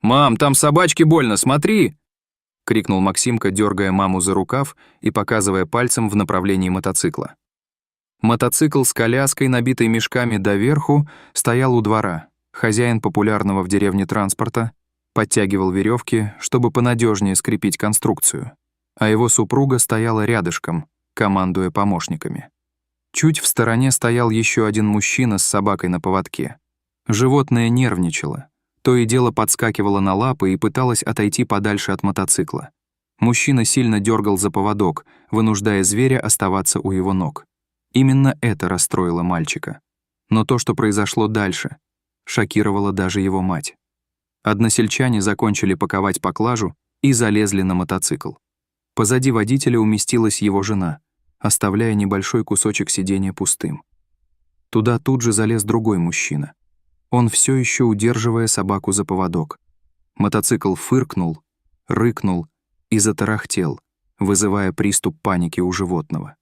«Мам, там собачке больно, смотри!» — крикнул Максимка, дергая маму за рукав и показывая пальцем в направлении мотоцикла. Мотоцикл с коляской, набитой мешками доверху, стоял у двора. Хозяин популярного в деревне транспорта подтягивал веревки, чтобы понадежнее скрепить конструкцию, а его супруга стояла рядышком, командуя помощниками. Чуть в стороне стоял еще один мужчина с собакой на поводке. Животное нервничало, то и дело подскакивало на лапы и пыталось отойти подальше от мотоцикла. Мужчина сильно дергал за поводок, вынуждая зверя оставаться у его ног. Именно это расстроило мальчика. Но то, что произошло дальше, шокировало даже его мать. Односельчане закончили паковать поклажу и залезли на мотоцикл. Позади водителя уместилась его жена, оставляя небольшой кусочек сиденья пустым. Туда тут же залез другой мужчина. Он все еще удерживая собаку за поводок. Мотоцикл фыркнул, рыкнул и затарахтел, вызывая приступ паники у животного.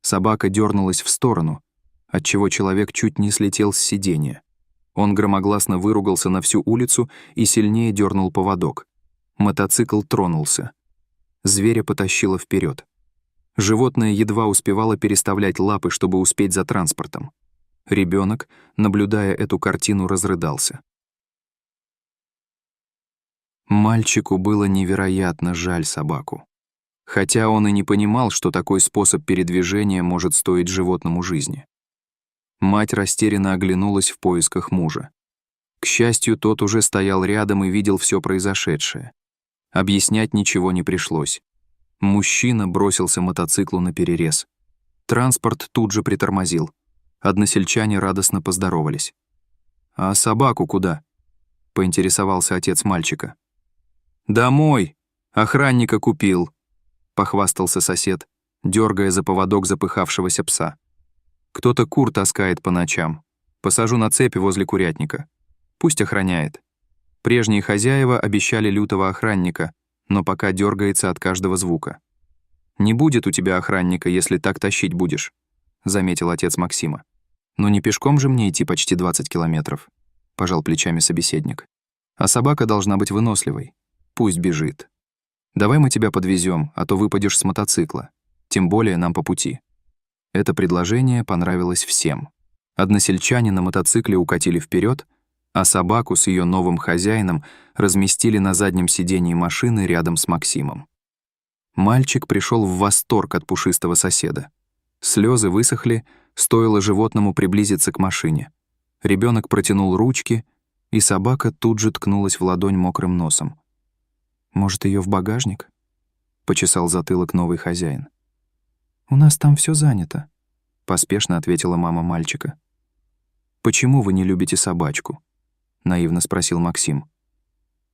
Собака дернулась в сторону, отчего человек чуть не слетел с сиденья. Он громогласно выругался на всю улицу и сильнее дернул поводок. Мотоцикл тронулся. Зверя потащило вперед. Животное едва успевало переставлять лапы, чтобы успеть за транспортом. Ребенок, наблюдая эту картину, разрыдался. Мальчику было невероятно жаль собаку. Хотя он и не понимал, что такой способ передвижения может стоить животному жизни. Мать растерянно оглянулась в поисках мужа. К счастью, тот уже стоял рядом и видел все произошедшее. Объяснять ничего не пришлось. Мужчина бросился мотоциклу наперерез. Транспорт тут же притормозил. Односельчане радостно поздоровались. «А собаку куда?» — поинтересовался отец мальчика. «Домой! Охранника купил!» — похвастался сосед, дергая за поводок запыхавшегося пса. «Кто-то кур таскает по ночам. Посажу на цепи возле курятника. Пусть охраняет. Прежние хозяева обещали лютого охранника, но пока дергается от каждого звука. Не будет у тебя охранника, если так тащить будешь», — заметил отец Максима. «Но не пешком же мне идти почти 20 километров», — пожал плечами собеседник. «А собака должна быть выносливой. Пусть бежит. Давай мы тебя подвезем, а то выпадешь с мотоцикла. Тем более нам по пути». Это предложение понравилось всем. Односельчане на мотоцикле укатили вперед, а собаку с ее новым хозяином разместили на заднем сидении машины рядом с Максимом. Мальчик пришел в восторг от пушистого соседа. Слезы высохли, стоило животному приблизиться к машине. Ребенок протянул ручки, и собака тут же ткнулась в ладонь мокрым носом. «Может, ее в багажник?» — почесал затылок новый хозяин. «У нас там все занято», — поспешно ответила мама мальчика. «Почему вы не любите собачку?» — наивно спросил Максим.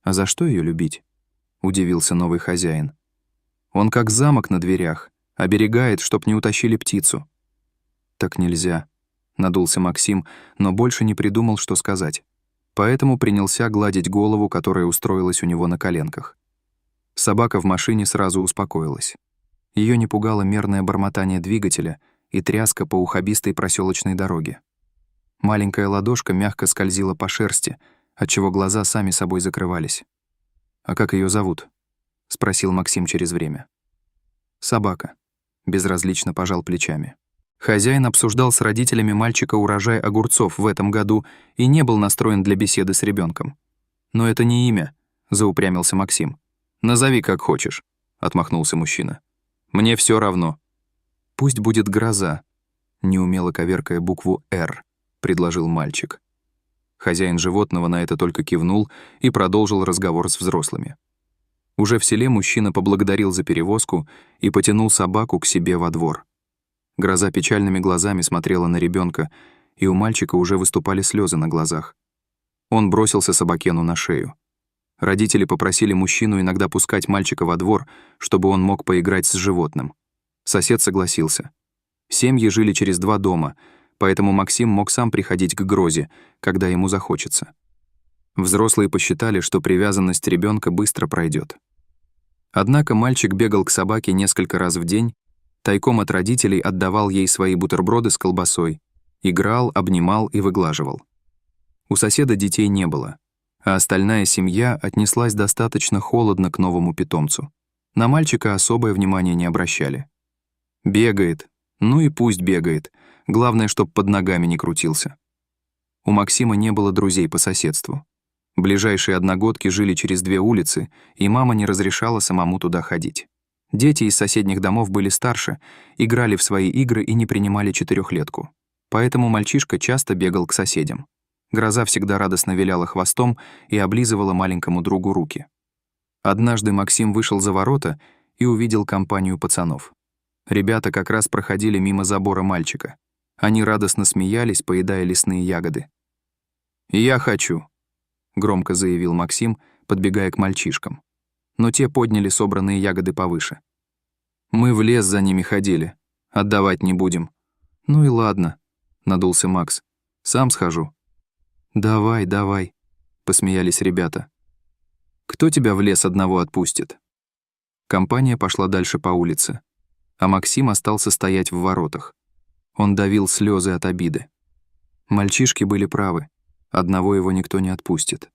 «А за что ее любить?» — удивился новый хозяин. «Он как замок на дверях, оберегает, чтоб не утащили птицу». «Так нельзя», — надулся Максим, но больше не придумал, что сказать. Поэтому принялся гладить голову, которая устроилась у него на коленках. Собака в машине сразу успокоилась. Ее не пугало мерное бормотание двигателя и тряска по ухабистой проселочной дороге. Маленькая ладошка мягко скользила по шерсти, отчего глаза сами собой закрывались. «А как ее зовут?» — спросил Максим через время. «Собака», — безразлично пожал плечами. Хозяин обсуждал с родителями мальчика урожай огурцов в этом году и не был настроен для беседы с ребенком. «Но это не имя», — заупрямился Максим. «Назови как хочешь», — отмахнулся мужчина. «Мне все равно». «Пусть будет гроза», — неумело коверкая букву «Р», — предложил мальчик. Хозяин животного на это только кивнул и продолжил разговор с взрослыми. Уже в селе мужчина поблагодарил за перевозку и потянул собаку к себе во двор. Гроза печальными глазами смотрела на ребенка, и у мальчика уже выступали слезы на глазах. Он бросился собакену на шею. Родители попросили мужчину иногда пускать мальчика во двор, чтобы он мог поиграть с животным. Сосед согласился. Семьи жили через 2 дома, поэтому Максим мог сам приходить к Грозе, когда ему захочется. Взрослые посчитали, что привязанность ребенка быстро пройдет. Однако мальчик бегал к собаке несколько раз в день, тайком от родителей отдавал ей свои бутерброды с колбасой, играл, обнимал и выглаживал. У соседа детей не было. а остальная семья отнеслась достаточно холодно к новому питомцу. На мальчика особое внимание не обращали. Бегает. Ну и пусть бегает. Главное, чтоб под ногами не крутился. У Максима не было друзей по соседству. Ближайшие одногодки жили через 2 улицы, и мама не разрешала самому туда ходить. Дети из соседних домов были старше, играли в свои игры и не принимали 4-летку. Поэтому мальчишка часто бегал к соседям. Гроза всегда радостно виляла хвостом и облизывала маленькому другу руки. Однажды Максим вышел за ворота и увидел компанию пацанов. Ребята как раз проходили мимо забора мальчика. Они радостно смеялись, поедая лесные ягоды. «Я хочу», — громко заявил Максим, подбегая к мальчишкам. Но те подняли собранные ягоды повыше. «Мы в лес за ними ходили. Отдавать не будем». «Ну и ладно», — надулся Макс. «Сам схожу». «Давай, давай», — посмеялись ребята. «Кто тебя в лес одного отпустит?» Компания пошла дальше по улице, а Максим остался стоять в воротах. Он давил слезы от обиды. Мальчишки были правы, одного его никто не отпустит.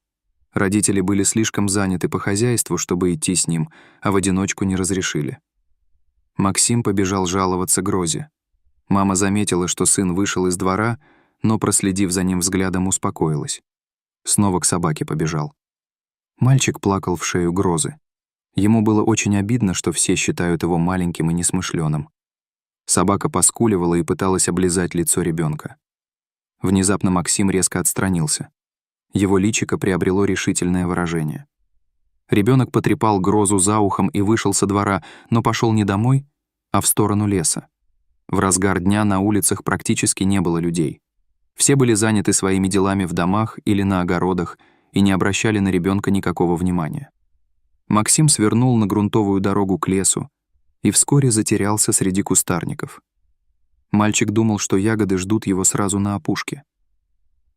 Родители были слишком заняты по хозяйству, чтобы идти с ним, а в одиночку не разрешили. Максим побежал жаловаться Грозе. Мама заметила, что сын вышел из двора, но, проследив за ним взглядом, успокоилась. Снова к собаке побежал. Мальчик плакал в шею Грозы. Ему было очень обидно, что все считают его маленьким и несмышлёным. Собака поскуливала и пыталась облизать лицо ребенка. Внезапно Максим резко отстранился. Его личико приобрело решительное выражение. Ребенок потрепал Грозу за ухом и вышел со двора, но пошел не домой, а в сторону леса. В разгар дня на улицах практически не было людей. Все были заняты своими делами в домах или на огородах и не обращали на ребенка никакого внимания. Максим свернул на грунтовую дорогу к лесу и вскоре затерялся среди кустарников. Мальчик думал, что ягоды ждут его сразу на опушке.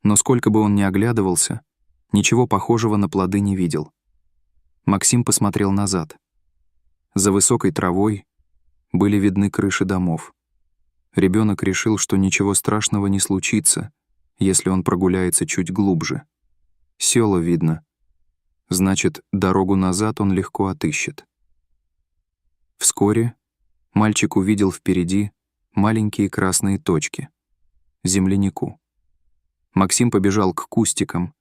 Но сколько бы он ни оглядывался, ничего похожего на плоды не видел. Максим посмотрел назад. За высокой травой были видны крыши домов. Ребенок решил, что ничего страшного не случится, если он прогуляется чуть глубже. Сёло видно. Значит, дорогу назад он легко отыщет. Вскоре мальчик увидел впереди маленькие красные точки — землянику. Максим побежал к кустикам,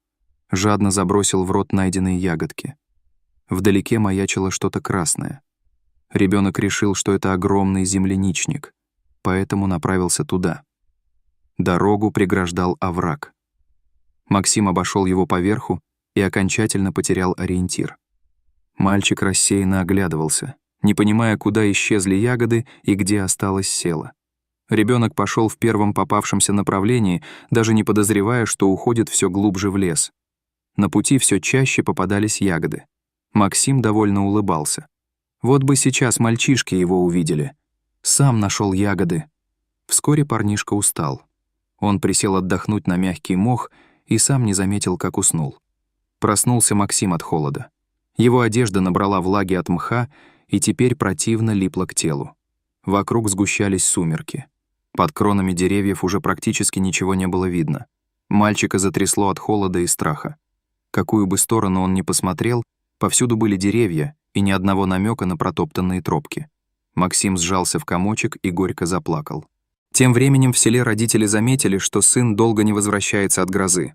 жадно забросил в рот найденные ягодки. Вдалеке маячило что-то красное. Ребенок решил, что это огромный земляничник, поэтому направился туда. Дорогу преграждал овраг. Максим обошел его поверху и окончательно потерял ориентир. Мальчик рассеянно оглядывался, не понимая, куда исчезли ягоды и где осталось сено. Ребенок пошел в первом попавшемся направлении, даже не подозревая, что уходит все глубже в лес. На пути все чаще попадались ягоды. Максим довольно улыбался. Вот бы сейчас мальчишки его увидели. Сам нашел ягоды. Вскоре парнишка устал. Он присел отдохнуть на мягкий мох и сам не заметил, как уснул. Проснулся Максим от холода. Его одежда набрала влаги от мха и теперь противно липла к телу. Вокруг сгущались сумерки. Под кронами деревьев уже практически ничего не было видно. Мальчика затрясло от холода и страха. Какую бы сторону он ни посмотрел, повсюду были деревья и ни одного намека на протоптанные тропки. Максим сжался в комочек и горько заплакал. Тем временем в селе родители заметили, что сын долго не возвращается от грозы.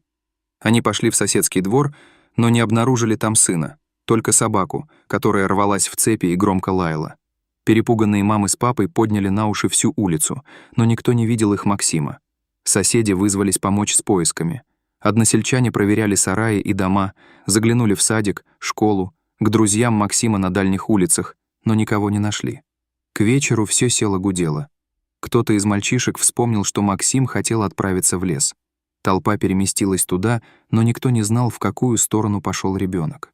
Они пошли в соседский двор, но не обнаружили там сына, только собаку, которая рвалась в цепи и громко лаяла. Перепуганные мамы с папой подняли на уши всю улицу, но никто не видел их Максима. Соседи вызвались помочь с поисками. Односельчане проверяли сараи и дома, заглянули в садик, школу, к друзьям Максима на дальних улицах, но никого не нашли. К вечеру все село гудело. Кто-то из мальчишек вспомнил, что Максим хотел отправиться в лес. Толпа переместилась туда, но никто не знал, в какую сторону пошел ребенок.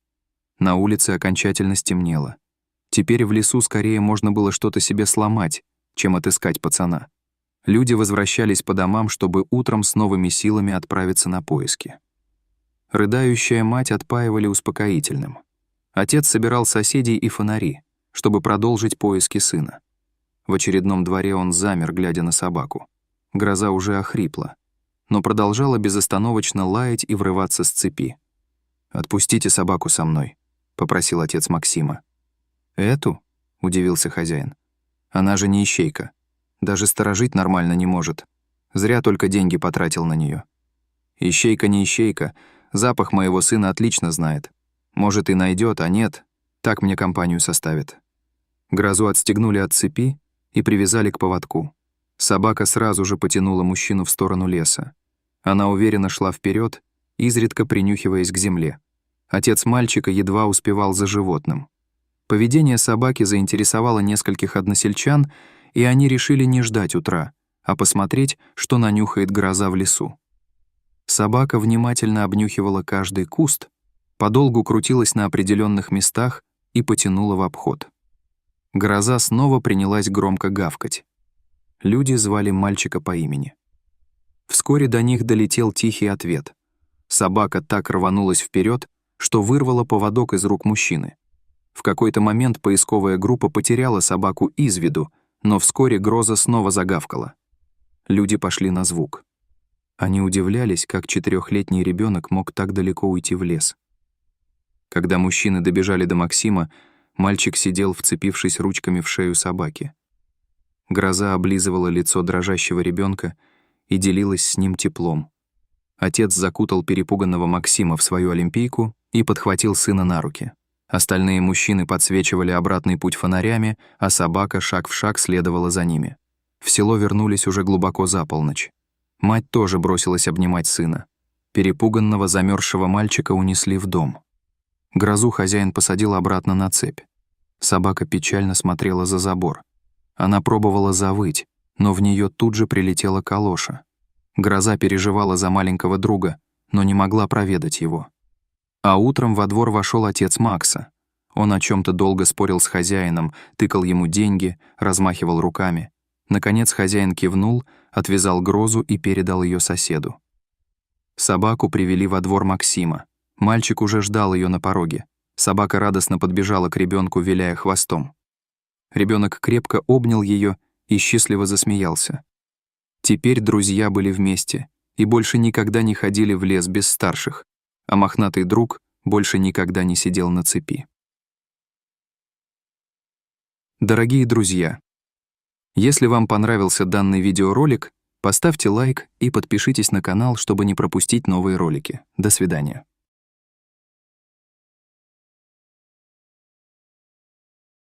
На улице окончательно стемнело. Теперь в лесу скорее можно было что-то себе сломать, чем отыскать пацана. Люди возвращались по домам, чтобы утром с новыми силами отправиться на поиски. Рыдающая мать отпаивали успокоительным. Отец собирал соседей и фонари, чтобы продолжить поиски сына. В очередном дворе он замер, глядя на собаку. Гроза уже охрипла, но продолжала безостановочно лаять и врываться с цепи. «Отпустите собаку со мной», — попросил отец Максима. «Эту?» — удивился хозяин. «Она же не ищейка. Даже сторожить нормально не может. Зря только деньги потратил на нее. Ищейка не ищейка, запах моего сына отлично знает. Может, и найдет, а нет, так мне компанию составит». Грозу отстегнули от цепи и привязали к поводку. Собака сразу же потянула мужчину в сторону леса. Она уверенно шла вперед, изредка принюхиваясь к земле. Отец мальчика едва успевал за животным. Поведение собаки заинтересовало нескольких односельчан, и они решили не ждать утра, а посмотреть, что нанюхает гроза в лесу. Собака внимательно обнюхивала каждый куст, подолгу крутилась на определенных местах и потянула в обход. Гроза снова принялась громко гавкать. Люди звали мальчика по имени. Вскоре до них долетел тихий ответ. Собака так рванулась вперед, что вырвала поводок из рук мужчины. В какой-то момент поисковая группа потеряла собаку из виду, но вскоре Гроза снова загавкала. Люди пошли на звук. Они удивлялись, как 4-летний ребенок мог так далеко уйти в лес. Когда мужчины добежали до Максима, мальчик сидел, вцепившись ручками в шею собаки. Гроза облизывала лицо дрожащего ребенка и делилась с ним теплом. Отец закутал перепуганного Максима в свою олимпийку и подхватил сына на руки. Остальные мужчины подсвечивали обратный путь фонарями, а собака шаг в шаг следовала за ними. В село вернулись уже глубоко за полночь. Мать тоже бросилась обнимать сына. Перепуганного, замерзшего мальчика унесли в дом. Грозу хозяин посадил обратно на цепь. Собака печально смотрела за забор. Она пробовала завыть, но в нее тут же прилетела калоша. Гроза переживала за маленького друга, но не могла проведать его. А утром во двор вошел отец Макса. Он о чем-то долго спорил с хозяином, тыкал ему деньги, размахивал руками. Наконец хозяин кивнул, отвязал Грозу и передал ее соседу. Собаку привели во двор Максима. Мальчик уже ждал ее на пороге. Собака радостно подбежала к ребенку, виляя хвостом. Ребенок крепко обнял ее и счастливо засмеялся. Теперь друзья были вместе и больше никогда не ходили в лес без старших, а мохнатый друг больше никогда не сидел на цепи. Дорогие друзья, если вам понравился данный видеоролик, поставьте лайк и подпишитесь на канал, чтобы не пропустить новые ролики. До свидания.